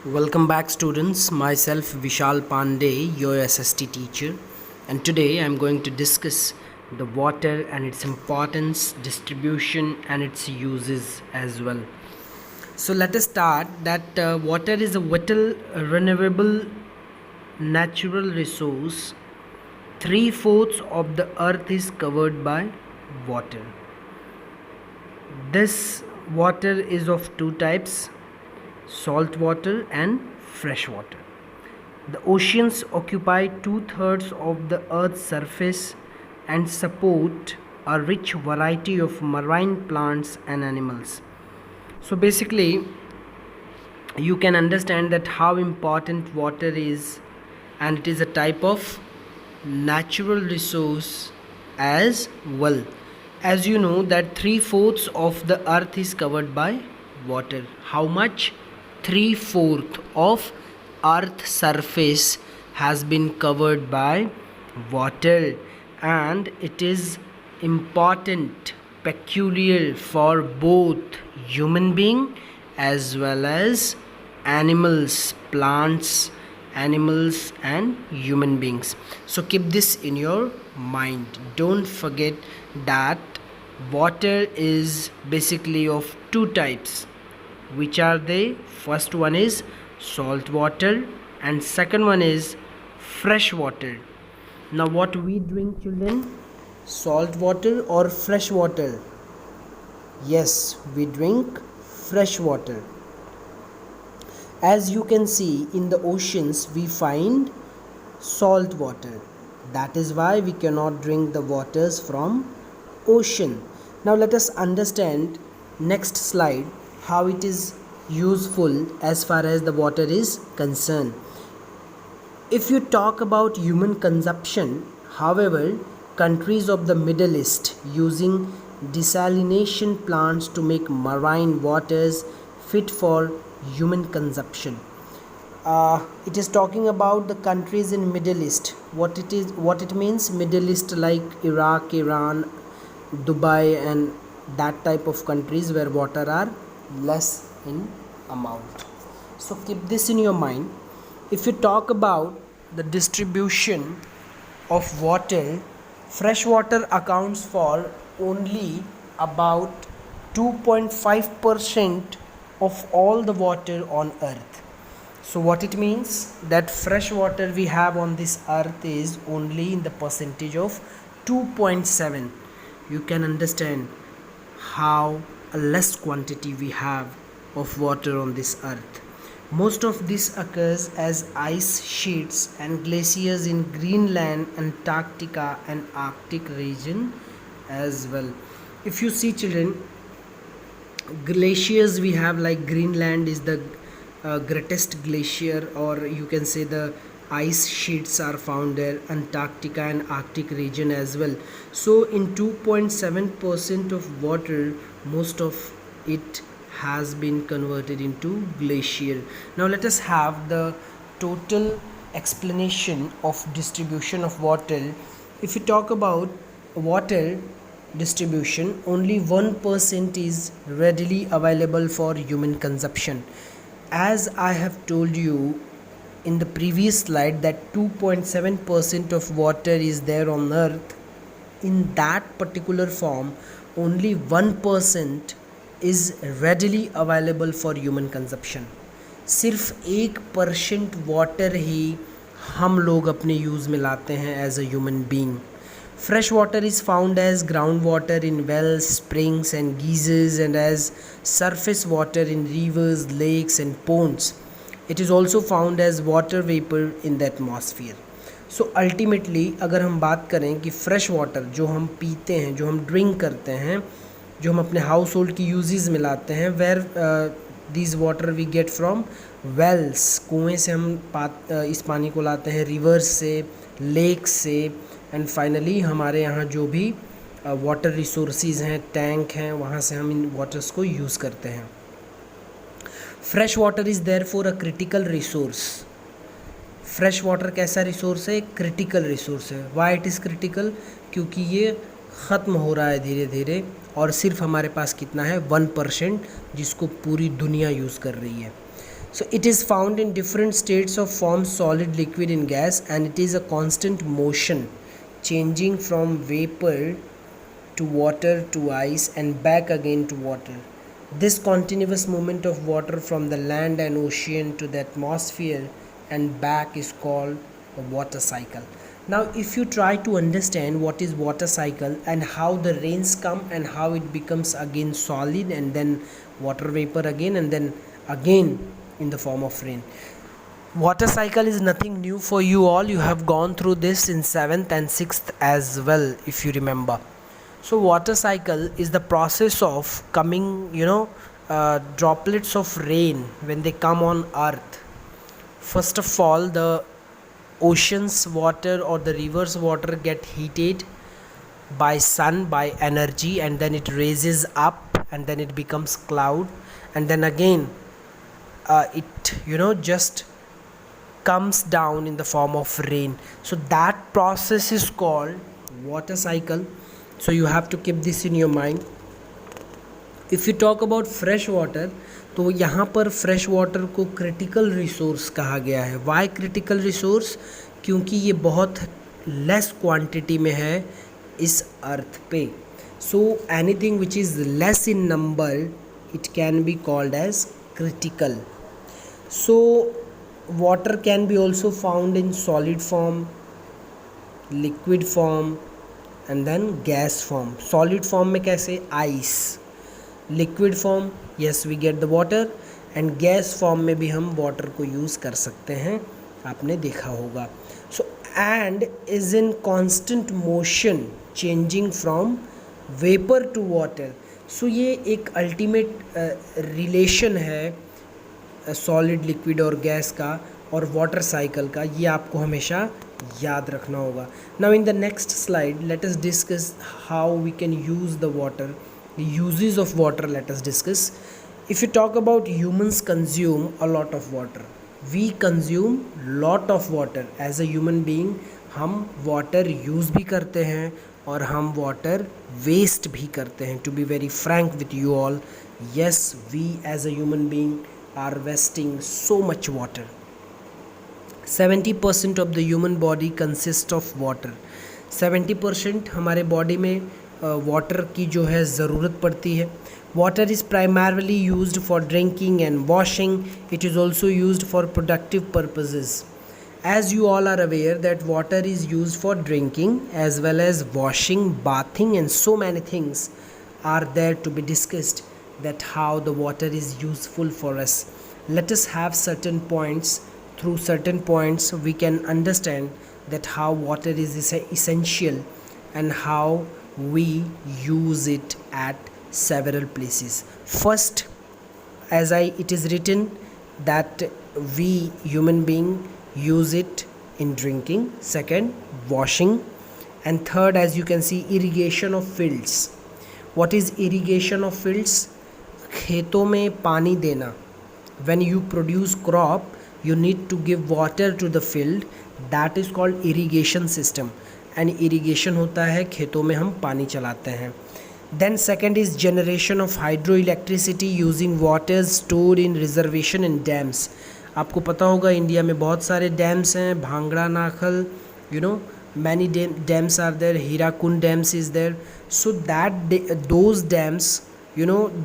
Welcome back, students. Myself Vishal Pandey, your SST teacher, and today I'm going to discuss the water and its importance, distribution, and its uses as well. So let us start that water is a vital, renewable, natural resource. 3/4 of the earth is covered by water. This water is of two types: salt water and fresh water. The oceans occupy 2/3 of the Earth's surface and support a rich variety of marine plants and animals. So basically, you can understand that how important water is, and it is a type of natural resource as well. As you know that 3/4 of the earth is covered by water. How much? 3/4 of earth surface has been covered by water, and it is important, peculiar for both human being as well as animals, plants, animals and human beings. So keep this in your mind. Don't forget that water is basically of two types. Which are they? First one is salt water and second one is fresh water. Now what we drink, children? Salt water or fresh water? Yes, we drink fresh water. As you can see, in the oceans we find salt water. That is why we cannot drink the waters from ocean. Now let us understand next slide how it is useful as far as the water is concerned. If you talk about human consumption, however, countries of the Middle East using desalination plants to make marine waters fit for human consumption. It is talking about the countries in Middle East. What it means? Middle East like Iraq, Iran, Dubai and that type of countries where water are less in amount. So keep this in your mind. If you talk about the distribution of water, fresh water accounts for only about 2.5% of all the water on earth. So what it means? That fresh water we have on this earth is only in the percentage of 2.7. You can understand how a less quantity we have of water on this earth. Most of this occurs as ice sheets and glaciers in Greenland, Antarctica and Arctic region as well. If you see, children, glaciers we have like Greenland is the greatest glacier, or you can say the ice sheets are found there, Antarctica and Arctic region as well. So in 2.7% of water, most of it has been converted into glacier. Now let us have the total explanation of distribution of water. If you talk about water distribution, only 1% is readily available for human consumption. As I have told you in the previous slide that 2.7% of water is there on earth, in that particular form only 1% is readily available for human consumption. सिर्फ 1% water ही हम लोग अपने use में लाते हैं as a human being. Fresh water is found as groundwater in wells, springs and geysers, and as surface water in rivers, lakes and ponds. It is also found as water vapor in the atmosphere. So ultimately अगर हम बात करें कि fresh water जो हम पीते हैं, जो हम drink करते हैं, जो हम अपने हाउस होल्ड की यूजेस में लाते हैं, where this water we get from wells, कुएं से हम इस पानी को लाते हैं, रिवर्स से, लेक से, एंड फाइनली हमारे यहाँ जो भी वाटर रिसोर्सेज हैं, टैंक हैं, वहाँ से हम इन वाटर्स को यूज़ करते हैं. Fresh water is therefore a critical resource. Fresh water कैसा रिसोर्स है? क्रिटिकल रिसोर्स है. Why it is critical? क्योंकि ये ख़त्म हो रहा है धीरे धीरे, और सिर्फ हमारे पास कितना है? 1%, जिसको पूरी दुनिया यूज़ कर रही है. So it is found in different states of form, solid, liquid and gas, and it is a constant motion changing from vapor to water to ice and back again to water. This continuous movement of water from the land and ocean to the atmosphere and back is called a water cycle. Now if you try to understand what is water cycle and how the rains come and how it becomes again solid and then water vapor again and then again in the form of rain. Water cycle is nothing new for you all. You have gone through this in 7th and 6th as well, if you remember. So water cycle is the process of coming, droplets of rain when they come on earth. First of all, the ocean's water or the river's water get heated by sun, by energy, and then it raises up and then it becomes cloud, and then again it just comes down in the form of rain. So that process is called water cycle. So you have to keep this in your mind. If you talk about fresh water, तो यहाँ पर fresh water को critical resource कहा गया है. Why critical resource? क्योंकि ये बहुत लेस क्वांटिटी में है इस अर्थ पे. So anything which is less in number it can be called as critical. So water can be also found in solid form, liquid form and then gas form. Solid form में कैसे? Ice. Liquid form, yes we get the water, and gas form में भी हम water को use कर सकते हैं, आपने देखा होगा. So and is in constant motion changing from vapor to water. So ये एक ultimate relation है सॉलिड, लिक्विड और गैस का और वाटर साइकिल का. ये आपको हमेशा याद रखना होगा. Now in the next slide let us discuss how we can use the water, uses of water. Let us discuss. If you talk about humans consume a lot of water. We consume lot of water as a human being. हम water use भी करते हैं और हम water waste भी करते हैं. To be very frank with you all, yes we as a human being are wasting so much water. 70% of the human body consists of water. 70% हमारे बॉडी में वाटर की जो है ज़रूरत पड़ती है. Water is primarily used for drinking and washing. It is also used for productive purposes. As you all are aware that water is used for drinking as well as washing, bathing and so many things are there to be discussed, that how the water is useful for us. Let us have certain points. Through certain points we can understand that how water is essential and how we use it at several places. First, as it is written that we human being use it in drinking. Second, washing. And third, as you can see, irrigation of fields. What is irrigation of fields? खेतों में पानी देना. When you produce crop, you need to give water to the field. That is called irrigation system. And irrigation होता है खेतों में हम पानी चलाते हैं. Then second is generation of hydroelectricity using water stored in reservation and dams. आपको पता होगा इंडिया में बहुत सारे डैम्स हैं. Bhangra नाखल, many dams are there. Hirakud dams is there. So that those dams,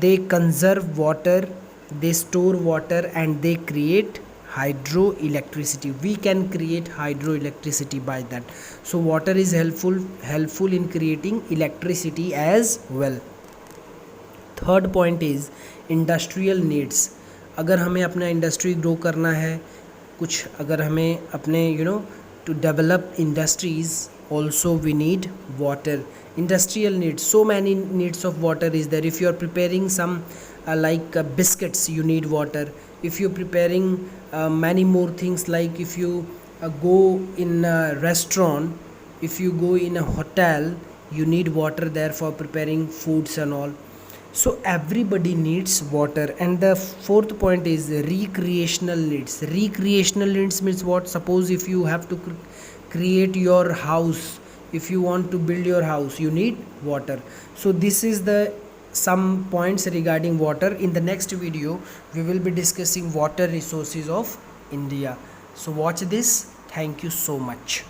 they conserve water, they store water and they create hydroelectricity. We can create hydroelectricity by that. So water is helpful in creating electricity as well. Third point is industrial needs. अगर हमें अपना industry grow करना है, कुछ अगर हमें अपने to develop industries, also we need water. Industrial needs, so many needs of water is there. If you are preparing some like biscuits, you need water. If you're preparing many more things, like if you go in a restaurant, if you go in a hotel, you need water there for preparing foods and all. So everybody needs water. And the fourth point is recreational needs. Recreational needs means what? Suppose if you have to create your house, if you want to build your house, you need water. So this is the some points regarding water. In the next video we will be discussing water resources of India. So watch this. Thank you so much.